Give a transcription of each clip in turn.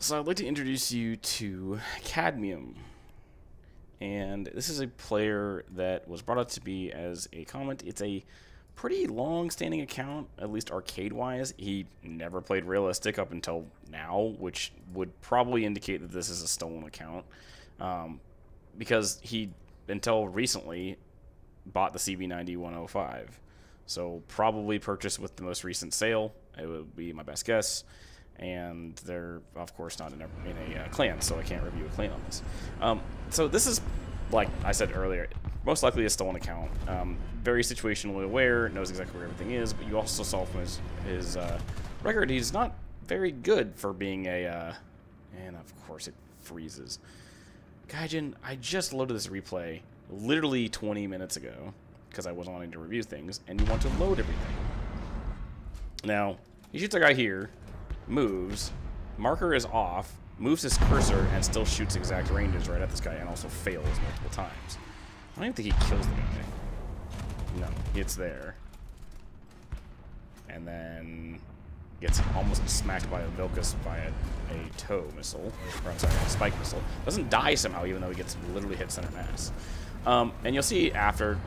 So I'd like to introduce you to Cadmium. And this is a player that was brought up to be as a comment. It's a pretty long-standing account, at least arcade-wise. He never played realistic up until now, which would probably indicate that this is a stolen account. Because he, until recently, bought the CV90-105. So probably purchased with the most recent sale. It would be my best guess. And they're, of course, not in a clan, so I can't review a clan on this. So this is, like I said earlier, most likely a stolen account. Very situationally aware, knows exactly where everything is, but you also saw from his record, he's not very good for being a, and of course it freezes. Gaijin, I just loaded this replay literally 20 minutes ago, because I wasn't wanting to review things, and you want to load everything. Now, he shoots a guy here, moves, marker is off, moves his cursor, and still shoots exact ranges right at this guy, and also fails multiple times. I don't even think he kills the guy. No, it's there. And then gets almost smacked by a Vilcus by a tow missile, or I'm sorry, a spike missile. Doesn't die somehow, even though he gets literally hit center mass. And you'll see after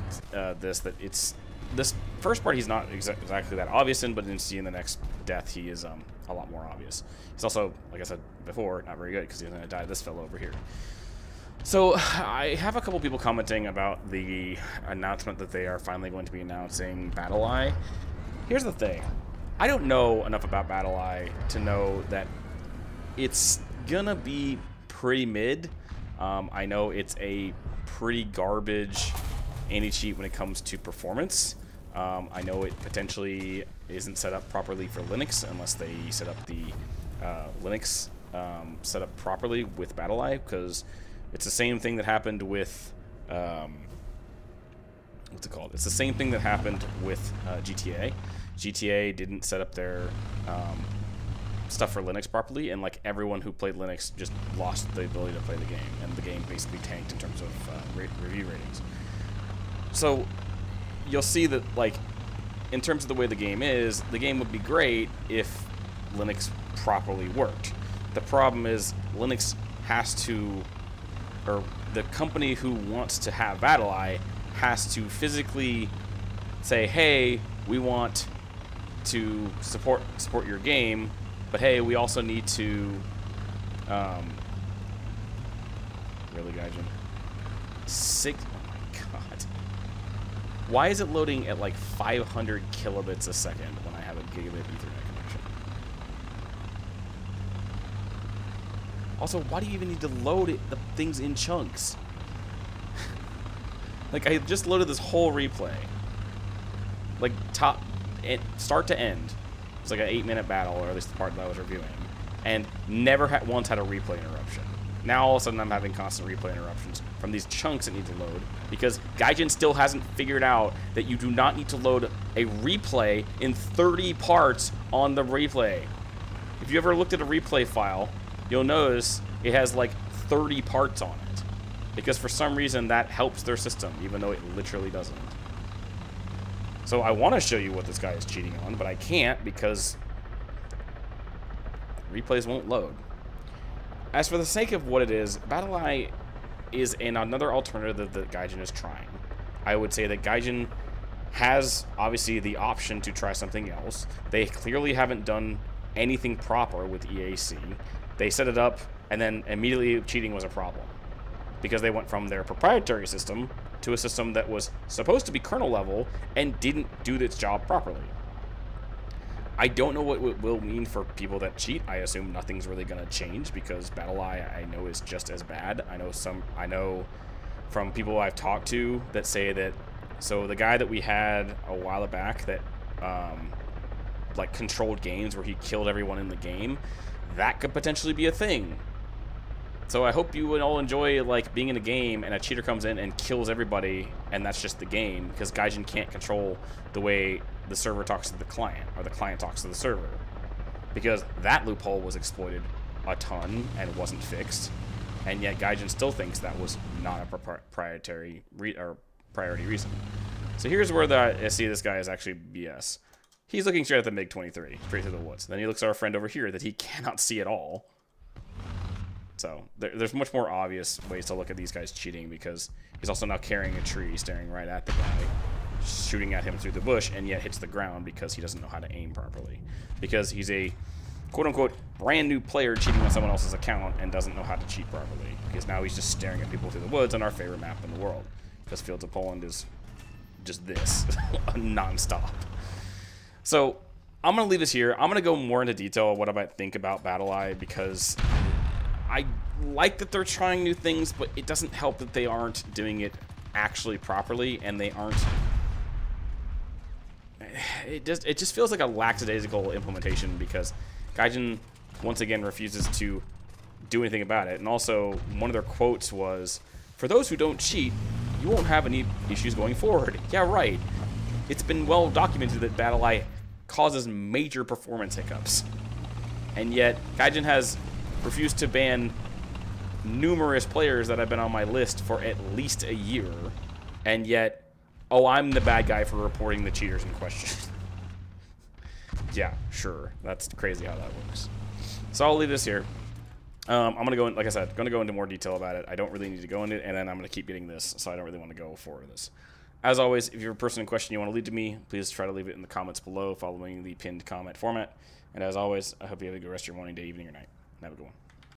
this that it's this first part he's not exactly that obvious in, but then see in the next death he is a lot more obvious. He's also, like I said before, not very good because he's going to die this fellow over here. So I have a couple people commenting about the announcement that they are finally going to be announcing BattlEye. Here's the thing. I don't know enough about BattlEye to know that it's gonna be pretty mid. I know it's a pretty garbage anti-cheat when it comes to performance. I know it potentially isn't set up properly for Linux unless they set up the Linux setup properly with BattlEye, because it's the same thing that happened with what's it called? It's the same thing that happened with GTA. GTA didn't set up their stuff for Linux properly, and like everyone who played Linux just lost the ability to play the game, and the game basically tanked in terms of review ratings. So you'll see that, like, in terms of the way the game would be great if Linux properly worked. The problem is Linux has to, or the company who wants to have BattlEye has to physically say, hey, we want to support your game, but hey, we also need to really, Gaijin? Oh my god. Why is it loading at like 500 kilobits a second when I have a gigabit Ethernet connection? Also, why do you even need to load the things in chunks? Like, I just loaded this whole replay. Like, start to end. It's like an 8-minute battle, or at least the part that I was reviewing. And never once had a replay interruption. Now, all of a sudden, I'm having constant replay interruptions from these chunks that need to load, because Gaijin still hasn't figured out that you do not need to load a replay in 30 parts on the replay. If you ever looked at a replay file, you'll notice it has like 30 parts on it, because for some reason that helps their system, even though it literally doesn't. So I want to show you what this guy is cheating on, but I can't because replays won't load. As for the sake of what it is, BattlEye is another alternative that Gaijin is trying. I would say that Gaijin has, obviously, the option to try something else. They clearly haven't done anything proper with EAC. They set it up, and then immediately cheating was a problem, because they went from their proprietary system to a system that was supposed to be kernel level and didn't do its job properly. I don't know what it will mean for people that cheat. I assume nothing's really going to change, because BattlEye I know is just as bad. I know from people I've talked to that say that, so the guy that we had a while back that like controlled games where he killed everyone in the game, that could potentially be a thing. So I hope you would all enjoy, like, being in a game and a cheater comes in and kills everybody, and that's just the game, because Gaijin can't control the way the server talks to the client, or the client talks to the server, because that loophole was exploited a ton and wasn't fixed, and yet Gaijin still thinks that was not a priority reason. So here's where I see this guy is actually BS. He's looking straight at the MiG-23, straight through the woods. Then he looks at our friend over here that he cannot see at all. So there's much more obvious ways to look at these guys cheating, because he's also now carrying a tree, staring right at the guy, shooting at him through the bush, and yet hits the ground because he doesn't know how to aim properly. Because he's a quote-unquote brand new player cheating on someone else's account and doesn't know how to cheat properly. Because now he's just staring at people through the woods on our favorite map in the world. Because Fields of Poland is just this, non-stop. So I'm going to leave this here. I'm going to go more into detail what I might think about BattlEye, because I like that they're trying new things, but it doesn't help that they aren't doing it actually properly, and they aren't... It just feels like a lackadaisical implementation, because Gaijin once again refuses to do anything about it. And also, one of their quotes was, "For those who don't cheat, you won't have any issues going forward." Yeah, right. It's been well documented that BattlEye causes major performance hiccups. And yet, Gaijin has refused to ban numerous players that have been on my list for at least a year. And yet, oh, I'm the bad guy for reporting the cheaters in question. Yeah, sure. That's crazy how that works. So I'll leave this here. I'm going to go in, like I said, going to go into more detail about it. I don't really need to go into it, and then I'm going to keep getting this, so I don't really want to go for this. As always, if you're a person in question you want to lead to me, please try to leave it in the comments below following the pinned comment format. And as always, I hope you have a good rest of your morning, day, evening, or night. Have a good one.